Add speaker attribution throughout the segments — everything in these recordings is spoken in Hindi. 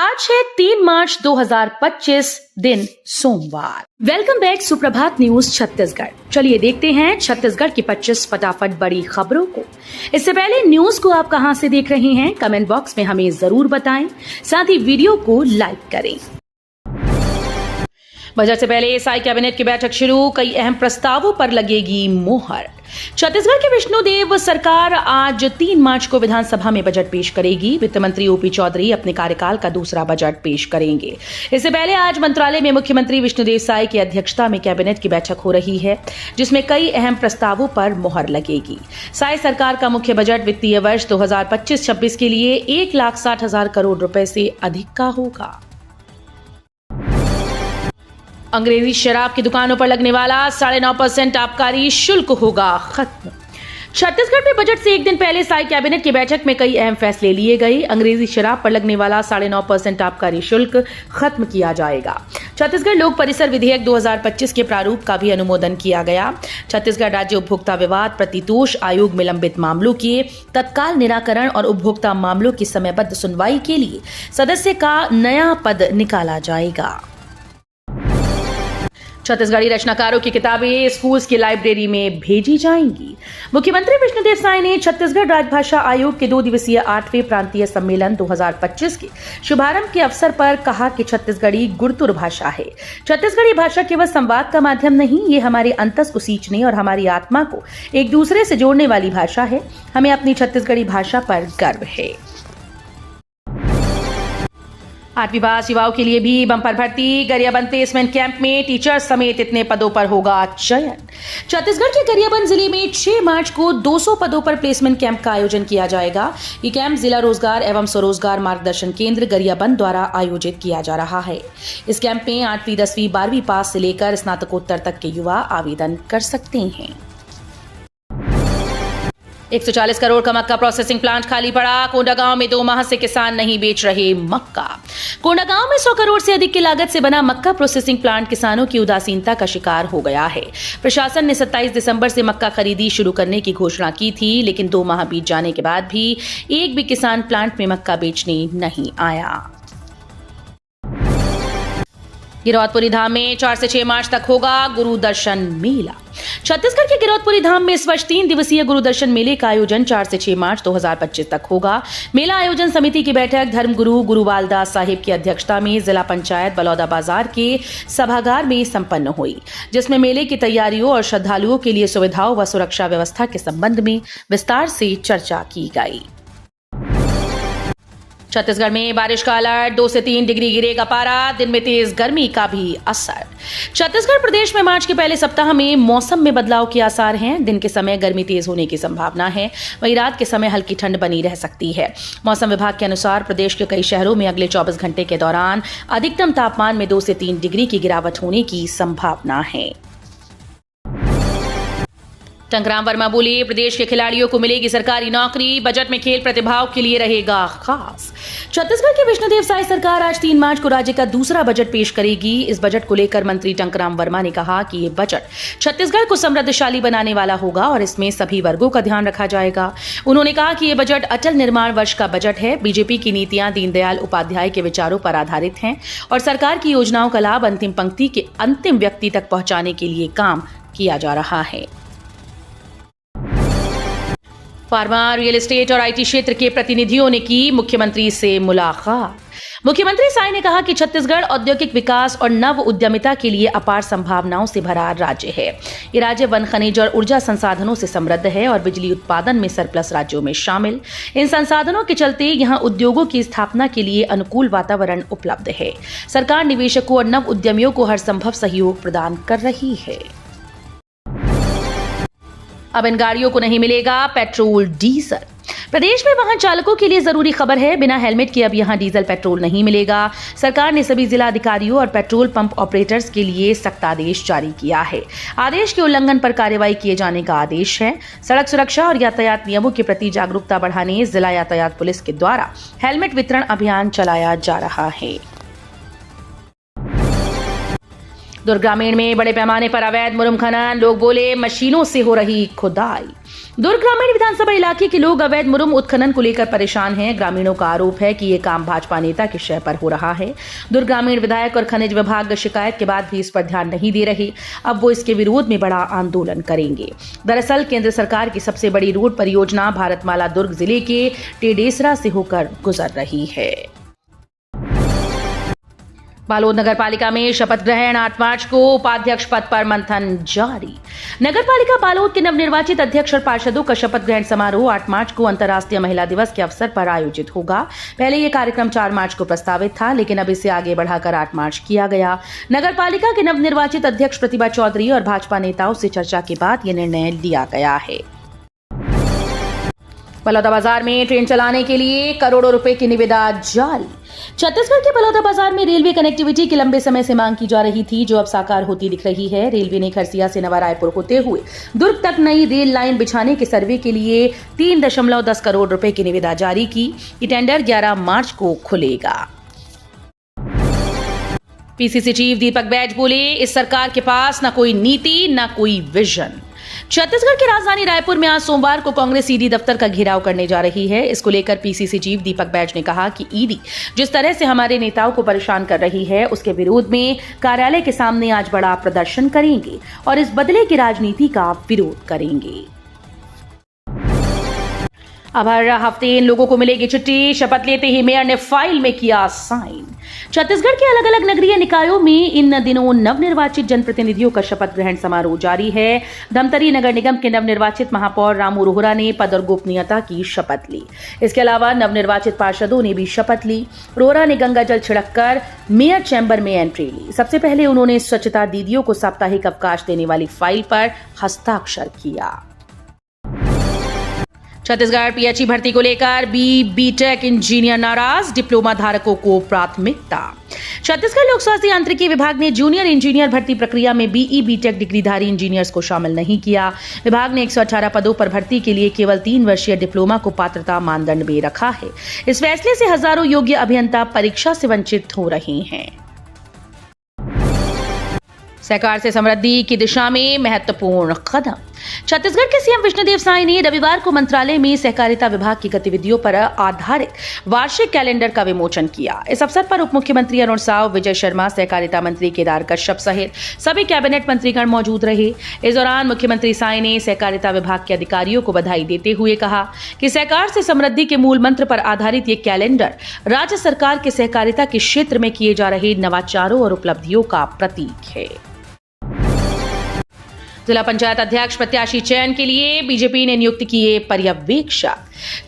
Speaker 1: आज है 3 मार्च 2025 दिन सोमवार। वेलकम बैक सुप्रभात न्यूज छत्तीसगढ़। चलिए देखते हैं छत्तीसगढ़ की 25 फटाफट बड़ी खबरों को। इससे पहले न्यूज को आप कहां से देख रहे हैं कमेंट बॉक्स में हमें जरूर बताएं, साथ ही वीडियो को लाइक करें। बजट से पहले साई कैबिनेट की बैठक शुरू, कई अहम प्रस्तावों पर लगेगी मोहर। छत्तीसगढ़ की विष्णुदेव सरकार आज 3 मार्च को विधानसभा में बजट पेश करेगी। वित्त मंत्री ओपी चौधरी अपने कार्यकाल का दूसरा बजट पेश करेंगे। इससे पहले आज मंत्रालय में मुख्यमंत्री विष्णुदेव साई की अध्यक्षता में कैबिनेट की बैठक हो रही है, जिसमें कई अहम प्रस्तावों पर मोहर लगेगी। साई सरकार का मुख्य बजट वित्तीय वर्ष 2025-26 के लिए 1,60,000 करोड़ रुपए से अधिक का होगा। अंग्रेजी शराब की दुकानों पर लगने वाला 9.5% आबकारी शुल्क होगा खत्म। छत्तीसगढ़ में बजट से एक दिन पहले साई कैबिनेट की बैठक में कई अहम फैसले लिए गए। अंग्रेजी शराब पर लगने वाला 9.5% आबकारी शुल्क खत्म किया जाएगा। छत्तीसगढ़ लोक परिसर विधेयक 2025 के प्रारूप का भी अनुमोदन किया गया। छत्तीसगढ़ राज्य उपभोक्ता विवाद प्रतितोष आयोग में लंबित मामलों के तत्काल निराकरण और उपभोक्ता मामलों की समयबद्ध सुनवाई के लिए सदस्य का नया पद निकाला जाएगा। छत्तीसगढ़ी रचनाकारों की किताबें स्कूल्स की लाइब्रेरी में भेजी जाएंगी। मुख्यमंत्री विष्णुदेव साई ने छत्तीसगढ़ राजभाषा आयोग के 2 दिवसीय 8वें प्रांतीय सम्मेलन 2025 के शुभारंभ के अवसर पर कहा कि छत्तीसगढ़ी गुरुतुर भाषा है। छत्तीसगढ़ी भाषा केवल संवाद का माध्यम नहीं, ये हमारे अंतस को सींचने और हमारी आत्मा को एक दूसरे से जोड़ने वाली भाषा है। हमें अपनी छत्तीसगढ़ी भाषा पर गर्व है। 8वीं पास युवाओं के लिए भी बंपर भर्ती, गरियाबंद प्लेसमेंट कैंप में टीचर समेत इतने पदों पर होगा चयन। छत्तीसगढ़ के गरियाबंद जिले में 6 मार्च को 200 पदों पर प्लेसमेंट कैंप का आयोजन किया जाएगा। ये कैंप जिला रोजगार एवं स्वरोजगार मार्गदर्शन केंद्र गरियाबंद द्वारा आयोजित किया जा रहा है। इस कैंप में 8वीं, 10वीं, 12वीं पास से लेकर स्नातकोत्तर तक के युवा आवेदन कर सकते हैं। 140 करोड़ का मक्का प्रोसेसिंग प्लांट खाली पड़ा। कोंडागांव में 2 माह से किसान नहीं बेच रहे मक्का। कोंडागांव में 100 करोड़ से अधिक की लागत से बना मक्का प्रोसेसिंग प्लांट किसानों की उदासीनता का शिकार हो गया है। प्रशासन ने 27 दिसंबर से मक्का खरीदी शुरू करने की घोषणा की थी, लेकिन 2 माह बीत जाने के बाद भी एक भी किसान प्लांट में मक्का बेचने नहीं आया। गिरौदपुरी धाम में 4 से 6 मार्च तक होगा गुरु दर्शन मेला। छत्तीसगढ़ के गिरौदपुरी धाम में इस वर्ष 3 दिवसीय गुरु दर्शन मेले का आयोजन 4 से 6 मार्च 2025 तक होगा। मेला आयोजन समिति की बैठक धर्मगुरु गुरुवाल दास साहिब की अध्यक्षता में जिला पंचायत बलौदा बाजार के सभागार में संपन्न हुई, जिसमें मेले की तैयारियों और श्रद्धालुओं के लिए सुविधाओं व सुरक्षा व्यवस्था के संबंध में विस्तार से चर्चा की गई। छत्तीसगढ़ में बारिश का अलर्ट, 2 से 3 डिग्री गिरेगा पारा, दिन में तेज गर्मी का भी असर। छत्तीसगढ़ प्रदेश में मार्च के पहले सप्ताह में मौसम में बदलाव के आसार हैं। दिन के समय गर्मी तेज होने की संभावना है, वहीं रात के समय हल्की ठंड बनी रह सकती है। मौसम विभाग के अनुसार प्रदेश के कई शहरों में अगले 24 घंटे के दौरान अधिकतम तापमान में 2 से 3 डिग्री की गिरावट होने की संभावना है। टंकराम वर्मा बोले, प्रदेश के खिलाड़ियों को मिलेगी सरकारी नौकरी, बजट में खेल प्रतिभाओं के लिए रहेगा खास। छत्तीसगढ़ की विष्णुदेव साई सरकार आज 3 मार्च को राज्य का दूसरा बजट पेश करेगी। इस बजट को लेकर मंत्री टंकराम वर्मा ने कहा कि ये बजट छत्तीसगढ़ को समृद्धशाली बनाने वाला होगा और इसमें सभी वर्गों का ध्यान रखा जाएगा। उन्होंने कहा कि ये बजट अटल निर्माण वर्ष का बजट है। बीजेपी की नीतियां दीनदयाल उपाध्याय के विचारों पर आधारित हैं और सरकार की योजनाओं का लाभ अंतिम पंक्ति के अंतिम व्यक्ति तक पहुंचाने के लिए काम किया जा रहा है। फार्मा, रियल एस्टेट और आईटी क्षेत्र के प्रतिनिधियों ने की मुख्यमंत्री से मुलाकात। मुख्यमंत्री साई ने कहा कि छत्तीसगढ़ औद्योगिक विकास और नव उद्यमिता के लिए अपार संभावनाओं से भरा राज्य है। ये राज्य वन, खनिज और ऊर्जा संसाधनों से समृद्ध है और बिजली उत्पादन में सरप्लस राज्यों में शामिल। इन संसाधनों के चलते यहां उद्योगों की स्थापना के लिए अनुकूल वातावरण उपलब्ध है। सरकार निवेशकों और नव उद्यमियों को हर संभव सहयोग प्रदान कर रही है। अब इन गाड़ियों को नहीं मिलेगा पेट्रोल डीजल। प्रदेश में वाहन चालकों के लिए जरूरी खबर है, बिना हेलमेट के अब यहां डीजल पेट्रोल नहीं मिलेगा। सरकार ने सभी जिला अधिकारियों और पेट्रोल पंप ऑपरेटर्स के लिए सख्त आदेश जारी किया है। आदेश के उल्लंघन पर कार्रवाई किए जाने का आदेश है। सड़क सुरक्षा और यातायात नियमों के प्रति जागरूकता बढ़ाने जिला यातायात पुलिस के द्वारा हेलमेट वितरण अभियान चलाया जा रहा है। दुर्ग ग्रामीण में बड़े पैमाने पर अवैध मुरम खनन, लोग बोले मशीनों से हो रही खुदाई। दुर्ग ग्रामीण विधानसभा इलाके के लोग अवैध मुरम उत्खनन को लेकर परेशान हैं। ग्रामीणों का आरोप है कि ये काम भाजपा नेता के शय पर हो रहा है। दुर्ग ग्रामीण विधायक और खनिज विभाग शिकायत के बाद भी इस पर ध्यान नहीं दे रहे। अब वो इसके विरोध में बड़ा आंदोलन करेंगे। दरअसल केंद्र सरकार की सबसे बड़ी रोड परियोजना भारतमाला दुर्ग जिले के टेडेसरा से होकर गुजर रही है। बालोद नगर पालिका में शपथ ग्रहण, 8 मार्च को उपाध्यक्ष पद पर मंथन जारी। नगर पालिका बालोद के नवनिर्वाचित अध्यक्ष और पार्षदों का शपथ ग्रहण समारोह 8 मार्च को अंतर्राष्ट्रीय महिला दिवस के अवसर पर आयोजित होगा। पहले यह कार्यक्रम 4 मार्च को प्रस्तावित था, लेकिन अब इसे आगे बढ़ाकर 8 मार्च किया गया। नगर पालिका के नवनिर्वाचित अध्यक्ष प्रतिभा चौधरी और भाजपा नेताओं से चर्चा के बाद यह निर्णय लिया गया है। बलौदाबाजार में ट्रेन चलाने के लिए करोड़ों रुपए की निविदा जारी। छत्तीसगढ़ के बलौदाबाजार में रेलवे कनेक्टिविटी की लंबे समय से मांग की जा रही थी, जो अब साकार होती दिख रही है। रेलवे ने खरसिया से नवा रायपुर होते हुए दुर्ग तक नई रेल लाइन बिछाने के सर्वे के लिए 3.10 करोड़ रुपए की निविदा जारी की। ये टेंडर 11 मार्च को खुलेगा। पीसीसी चीफ दीपक बैज बोले, इस सरकार के पास न कोई नीति न कोई विजन। छत्तीसगढ़ की राजधानी रायपुर में आज सोमवार को कांग्रेस ईडी दफ्तर का घेराव करने जा रही है। इसको लेकर पीसीसी चीफ दीपक बैज ने कहा कि ईडी जिस तरह से हमारे नेताओं को परेशान कर रही है, उसके विरोध में कार्यालय के सामने आज बड़ा प्रदर्शन करेंगे और इस बदले की राजनीति का विरोध करेंगे। अब हर हफ्ते इन लोगों को मिलेगी चिट्ठी। शपथ लेते ही मेयर ने फाइल में किया साइन। छत्तीसगढ़ के अलग अलग नगरीय निकायों में इन दिनों नवनिर्वाचित जनप्रतिनिधियों का शपथ ग्रहण समारोह जारी है। धमतरी नगर निगम के नवनिर्वाचित महापौर रामू रोहरा ने पद और गोपनीयता की शपथ ली। इसके अलावा नवनिर्वाचित पार्षदों ने भी शपथ ली। रोहरा ने गंगा जल छिड़ककर मेयर चैम्बर में एंट्री ली। सबसे पहले उन्होंने स्वच्छता दीदियों को साप्ताहिक अवकाश देने वाली फाइल पर हस्ताक्षर किया। छत्तीसगढ़ पीएचई भर्ती को लेकर बीटेक इंजीनियर नाराज, डिप्लोमा धारकों को प्राथमिकता। छत्तीसगढ़ लोक स्वास्थ्य यांत्रिकी विभाग ने जूनियर इंजीनियर भर्ती प्रक्रिया में बीटेक डिग्रीधारी इंजीनियर्स को शामिल नहीं किया। विभाग ने 118 पदों पर भर्ती के लिए केवल 3 वर्षीय डिप्लोमा को पात्रता मानदंड में रखा है। इस फैसले से हजारों योग्य अभियंता परीक्षा से वंचित हो रहे हैं। सहकार से समृद्धि की दिशा में महत्वपूर्ण कदम। छत्तीसगढ़ के सीएम विष्णुदेव साय ने रविवार को मंत्रालय में सहकारिता विभाग की गतिविधियों पर आधारित वार्षिक कैलेंडर का विमोचन किया। इस अवसर पर उप मुख्यमंत्री अरुण साव, विजय शर्मा, सहकारिता मंत्री केदार कश्यप सहित सभी कैबिनेट मंत्रीगण मौजूद रहे। इस दौरान मुख्यमंत्री साय ने सहकारिता विभाग के अधिकारियों को बधाई देते हुए कहा कि सहकार से समृद्धि के मूल मंत्र पर आधारित ये कैलेंडर राज्य सरकार के सहकारिता के क्षेत्र में किए जा रहे नवाचारों और उपलब्धियों का प्रतीक है। जिला पंचायत अध्यक्ष प्रत्याशी चयन के लिए बीजेपी ने नियुक्त किए पर्यवेक्षक।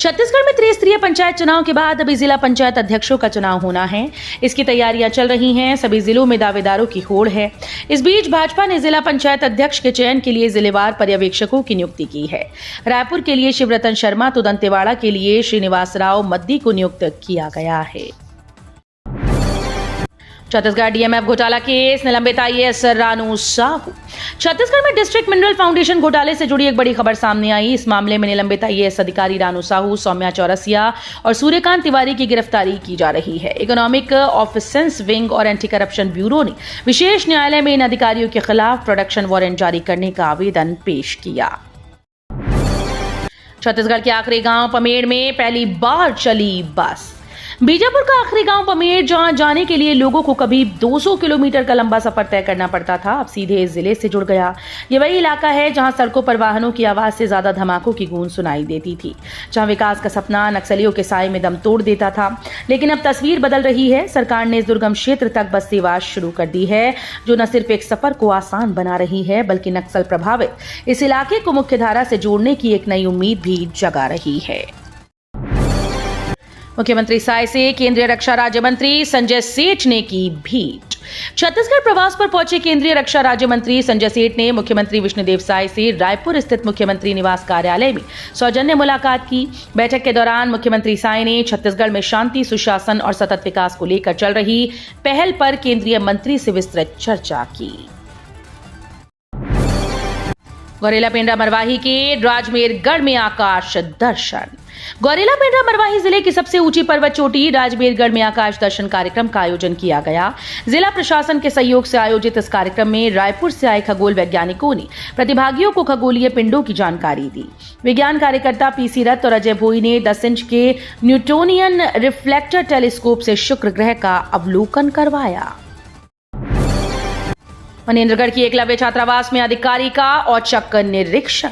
Speaker 1: छत्तीसगढ़ में त्रिस्तरीय पंचायत चुनाव के बाद अभी जिला पंचायत अध्यक्षों का चुनाव होना है। इसकी तैयारियां चल रही हैं। सभी जिलों में दावेदारों की होड़ है। इस बीच भाजपा ने जिला पंचायत अध्यक्ष के चयन के लिए जिलेवार पर्यवेक्षकों की नियुक्ति की है। रायपुर के लिए शिवरतन शर्मा तो दंतेवाड़ा के लिए श्रीनिवास राव मद्दी को नियुक्त किया गया है। छत्तीसगढ़ डीएमएफ घोटाला केस, निलंबित आईएएस रानू साहू। छत्तीसगढ़ में डिस्ट्रिक्ट मिनरल फाउंडेशन घोटाले से जुड़ी एक बड़ी खबर सामने आई। इस मामले में निलंबित आईएएस अधिकारी रानू साहू, सौम्या चौरसिया और सूर्यकांत तिवारी की गिरफ्तारी की जा रही है। इकोनॉमिक ऑफिसेंस विंग और एंटी करप्शन ब्यूरो ने विशेष न्यायालय में इन अधिकारियों के खिलाफ प्रोडक्शन वारंट जारी करने का आवेदन पेश किया। छत्तीसगढ़ के आखिरी गांव पमेड़ में पहली बार चली बस। बीजापुर का आखिरी गांव पमेड़, जहां जाने के लिए लोगों को कभी 200 किलोमीटर का लंबा सफर तय करना पड़ता था, अब सीधे इस जिले से जुड़ गया। ये वही इलाका है जहां सड़कों पर वाहनों की आवाज से ज्यादा धमाकों की गूंज सुनाई देती थी, जहां विकास का सपना नक्सलियों के साए में दम तोड़ देता था। लेकिन अब तस्वीर बदल रही है। सरकार ने इस दुर्गम क्षेत्र तक बस सेवा शुरू कर दी है, जो न सिर्फ एक सफर को आसान बना रही है, बल्कि नक्सल प्रभावित इस इलाके को मुख्य धारा से जोड़ने की एक नई उम्मीद भी जगा रही है। मुख्यमंत्री साय से केंद्रीय रक्षा राज्य मंत्री संजय सेठ ने की भेंट। छत्तीसगढ़ प्रवास पर पहुंचे केंद्रीय रक्षा राज्य मंत्री संजय सेठ ने मुख्यमंत्री विष्णुदेव साय से रायपुर स्थित मुख्यमंत्री निवास कार्यालय में सौजन्य मुलाकात की। बैठक के दौरान मुख्यमंत्री साय ने छत्तीसगढ़ में शांति, सुशासन और सतत विकास को लेकर चल रही पहल पर केंद्रीय मंत्री से विस्तृत चर्चा की। गौरेला पेंड्रा मरवाही के राजमेरगढ़ में आकाश दर्शन। गौरेला पेंड्रा मरवाही जिले की सबसे ऊंची पर्वत चोटी राजमेरगढ़ में आकाश दर्शन कार्यक्रम का आयोजन किया गया। जिला प्रशासन के सहयोग से आयोजित इस कार्यक्रम में रायपुर से आए खगोल वैज्ञानिकों ने प्रतिभागियों को खगोलीय पिंडों की जानकारी दी। विज्ञान कार्यकर्ता पीसी रथ और अजय भोई ने 10 इंच के न्यूटोनियन रिफ्लेक्टर टेलीस्कोप से शुक्र ग्रह का अवलोकन करवाया। मनेन्द्रगढ़ की एकलव्य छात्रावास में अधिकारी का औचक निरीक्षण।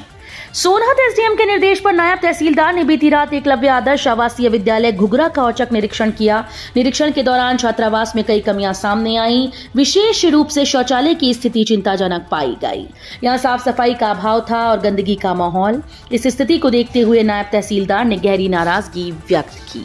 Speaker 1: सोनहत एसडीएम के निर्देश पर नायब तहसीलदार ने बीती रात एकलव्य आदर्श आवासीय विद्यालय घुघरा का औचक निरीक्षण किया। निरीक्षण के दौरान छात्रावास में कई कमियां सामने आईं। विशेष रूप से शौचालय की स्थिति चिंताजनक पाई गई। यहां साफ सफाई का अभाव था और गंदगी का माहौल। इस स्थिति को देखते हुए नायब तहसीलदार ने गहरी नाराजगी व्यक्त की।